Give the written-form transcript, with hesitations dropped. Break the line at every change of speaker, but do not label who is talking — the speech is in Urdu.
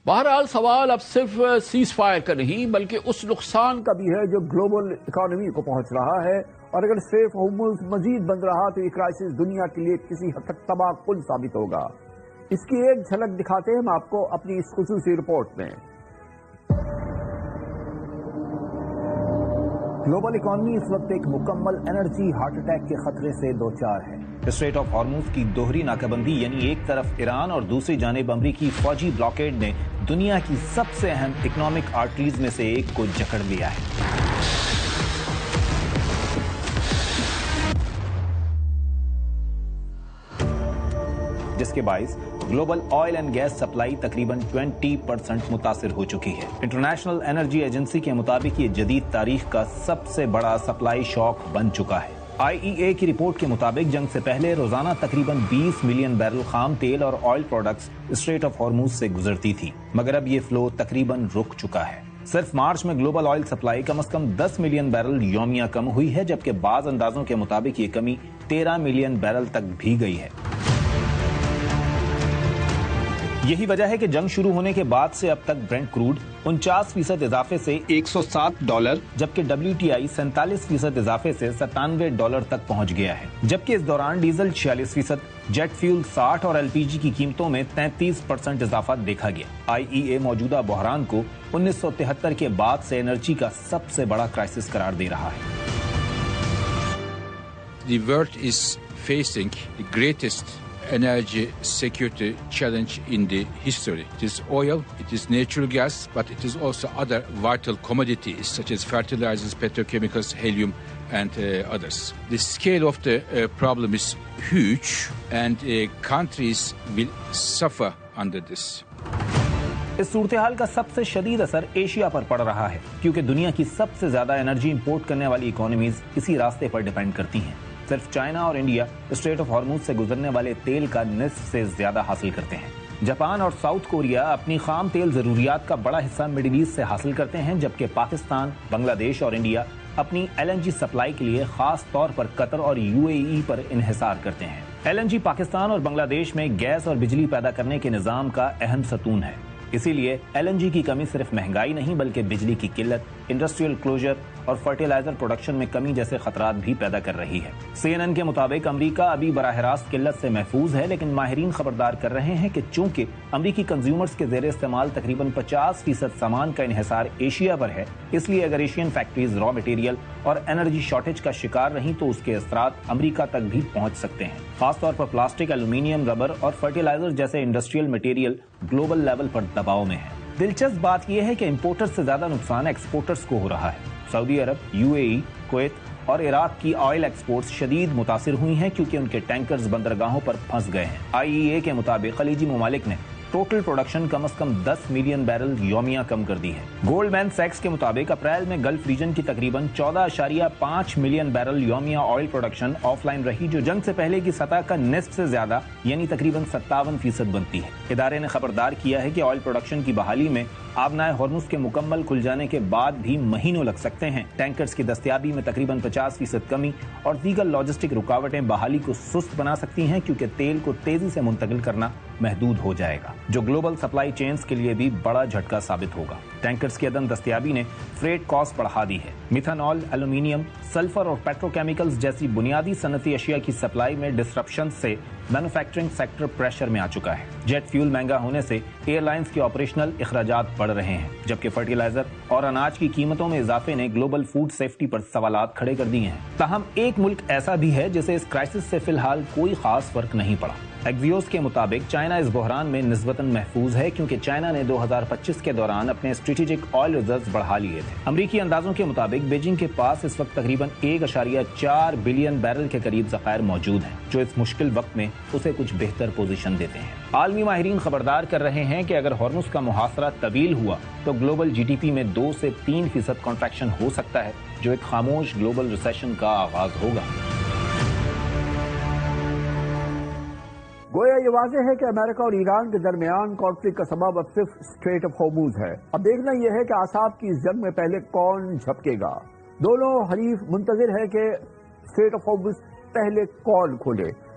بہرحال سوال اب صرف سیز فائر کا نہیں بلکہ اس نقصان کا بھی ہے جو گلوبل اکانومی کو پہنچ رہا ہے، اور اگر سٹریٹ آف ہارمز مزید بند رہا تو یہ کرائسس دنیا کے لیے کسی حد تک تباہ کن ثابت ہوگا۔ اس کی ایک جھلک دکھاتے ہیں ہم آپ کو اپنی اس خصوصی رپورٹ میں۔ گلوبل اکانومی اس وقت ایک مکمل انرجی ہارٹ اٹیک کے خطرے سے دوچار ہے۔
اسٹریٹ آف ہارمز کی دوہری ناکہ بندی یعنی ایک طرف ایران اور دوسری جانب امریکی فوجی بلاکیڈ نے دنیا کی سب سے اہم اکنامک آرٹریز میں سے ایک کو جکڑ لیا ہے۔ جس کے باعث global oil and gas supply تقریباً 20% متاثر ہو چکی ہے۔ انٹرنیشنل انرجی ایجنسی کے مطابق یہ جدید تاریخ کا سب سے بڑا سپلائی شاک بن چکا ہے۔ IEA کی رپورٹ کے مطابق جنگ سے پہلے روزانہ تقریباً 20 ملین بیرل خام تیل اور oil products street of harms سے گزرتی تھی، مگر اب یہ فلو تقریباً رک چکا ہے۔ صرف مارچ میں گلوبل آئل سپلائی کم از کم 10 ملین بیرل یومیہ کم ہوئی ہے، جبکہ بعض اندازوں کے مطابق یہ کمی 13 ملین بیرل تک بھی گئی ہے۔ یہی وجہ ہے کہ جنگ شروع ہونے کے بعد سے اب تک برینٹ کروڈ 49% اضافے سے $107، جبکہ WTI 47% اضافے سے $97 تک پہنچ گیا ہے، جبکہ اس دوران ڈیزل 46%، جیٹ فیول 60 اور LPG کی قیمتوں میں 33% اضافہ دیکھا گیا۔ IEA موجودہ بحران کو 1973 کے بعد سے انرجی کا سب سے بڑا کرائسس قرار دے رہا ہے۔
The world is facing the greatest energy security challenge in the history. It is oil, it is natural gas, but it is also other vital commodities such as fertilizers, petrochemicals, helium and others. The scale of the problem is huge and countries will suffer under this.
اس صورتحال کا سب سے شدید اثر ایشیا پر پڑ رہا ہے، کیونکہ دنیا کی سب سے زیادہ انرجی امپورٹ کرنے والی اکانومیز اسی راستے پر ڈیپینڈ کرتی ہیں۔ صرف چائنا اور انڈیا اسٹریٹ آف ہارمز سے گزرنے والے تیل کا نصف سے زیادہ حاصل کرتے ہیں۔ جاپان اور ساؤتھ کوریا اپنی خام تیل ضروریات کا بڑا حصہ مڈل ایسٹ سے حاصل کرتے ہیں، جبکہ پاکستان، بنگلہ دیش اور انڈیا اپنی LNG سپلائی کے لیے خاص طور پر قطر اور UAE پر انحصار کرتے ہیں۔ LNG پاکستان اور بنگلہ دیش میں گیس اور بجلی پیدا کرنے کے نظام کا اہم ستون ہے، اسی لیے LNG کی کمی صرف مہنگائی نہیں بلکہ بجلی کی قلت، انڈسٹریل کلوجر اور فرٹیلائزر پروڈکشن میں کمی جیسے خطرات بھی پیدا کر رہی ہے۔ CNN کے مطابق امریکہ ابھی براہ راست قلت سے محفوظ ہے، لیکن ماہرین خبردار کر رہے ہیں کہ چونکہ امریکی کنزیومرز کے زیر استعمال تقریباً 50% سامان کا انحصار ایشیا پر ہے، اس لیے اگر ایشین فیکٹریز را مٹیریل اور انرجی شارٹیج کا شکار رہیں تو اس کے اثرات امریکہ تک بھی پہنچ سکتے ہیں۔ خاص طور پر پلاسٹک، ایلومینیم، ربر اور فرٹیلائزر جیسے انڈسٹریل مٹیریل گلوبل لیول پر دباؤ میں ہے۔ دلچسپ بات یہ ہے کہ امپورٹر سے زیادہ نقصان ایکسپورٹرز کو ہو رہا ہے۔ سعودی عرب، UAE، کویت اور عراق کی آئل ایکسپورٹس شدید متاثر ہوئی ہیں کیونکہ ان کے ٹینکرز بندرگاہوں پر پھنس گئے ہیں۔ IEA کے مطابق خلیجی ممالک نے ٹوٹل پروڈکشن کم از کم 10 ملین بیرل یومیہ کم کر دی ہے۔ گولڈ مین سیکس کے مطابق اپریل میں گلف ریجن کی تقریباً 14.5 ملین بیرل یومیہ آئل پروڈکشن آف لائن رہی، جو جنگ سے پہلے کی سطح کا نصف سے زیادہ یعنی تقریباً 57% بنتی ہے۔ ادارے نے خبردار کیا ہے کہ آئل پروڈکشن کی بحالی میں آبنائے ہارمز کے مکمل کھل جانے کے بعد بھی مہینوں لگ سکتے ہیں۔ ٹینکرز کی دستیابی میں تقریباً 50% کمی اور دیگر لاجسٹک رکاوٹیں بحالی کو سست بنا سکتی ہیں، کیونکہ تیل کو تیزی سے منتقل کرنا محدود ہو جائے گا، جو گلوبل سپلائی چینز کے لیے بھی بڑا جھٹکا ثابت ہوگا۔ ٹینکرز کی عدم دستیابی نے فریٹ کاسٹ بڑھا دی ہے۔ میتھنول، ایلومینیم، سلفر اور پیٹروکیمیکلز جیسی بنیادی صنعتی اشیاء کی سپلائی میں ڈسرپشن سے مینوفیکچرنگ سیکٹر پریشر میں آ چکا ہے۔ جیٹ فیول مہنگا ہونے سے ایئر لائنز کے آپریشنل اخراجات بڑھ رہے ہیں، جبکہ فرٹیلائزر اور اناج کی قیمتوں میں اضافے نے گلوبل فوڈ سیفٹی پر سوالات کھڑے کر دیے ہیں۔ تاہم ایک ملک ایسا بھی ہے جسے اس کرائسس سے فی الحال کوئی خاص فرق نہیں پڑا۔ ایکزیوس کے مطابق چائنا اس بحران میں نسبتاً محفوظ ہے، کیونکہ چائنا نے 2025 کے دوران اپنے اسٹریٹجک آئل ریزروز بڑھا لیے تھے۔ امریکی اندازوں کے مطابق بیجنگ کے پاس اس وقت تقریباً 1.4 بلین بیرل کے قریب ذخائر موجود ہیں، جو اس مشکل وقت میں اسے کچھ بہتر پوزیشن دیتے ہیں۔ عالمی ماہرین خبردار کر رہے ہیں کہ اگر ہارمز کا محاصرہ طویل ہوا تو گلوبل GDP میں 2 سے 3% کنٹریکشن ہو سکتا ہے، جو ایک خاموش گلوبل ریسیشن کا آغاز ہوگا۔
گویا یہ واضح ہے کہ امریکہ اور ایران کے درمیان کانفلکٹ کا سبب اب صرف اسٹریٹ آف ہارمز ہے۔ اب دیکھنا یہ ہے کہ اعصاب کی جنگ میں پہلے کون جھپکے گا۔ دونوں حریف منتظر ہے کہ اسٹریٹ آف ہارمز پہلے کون کھولے۔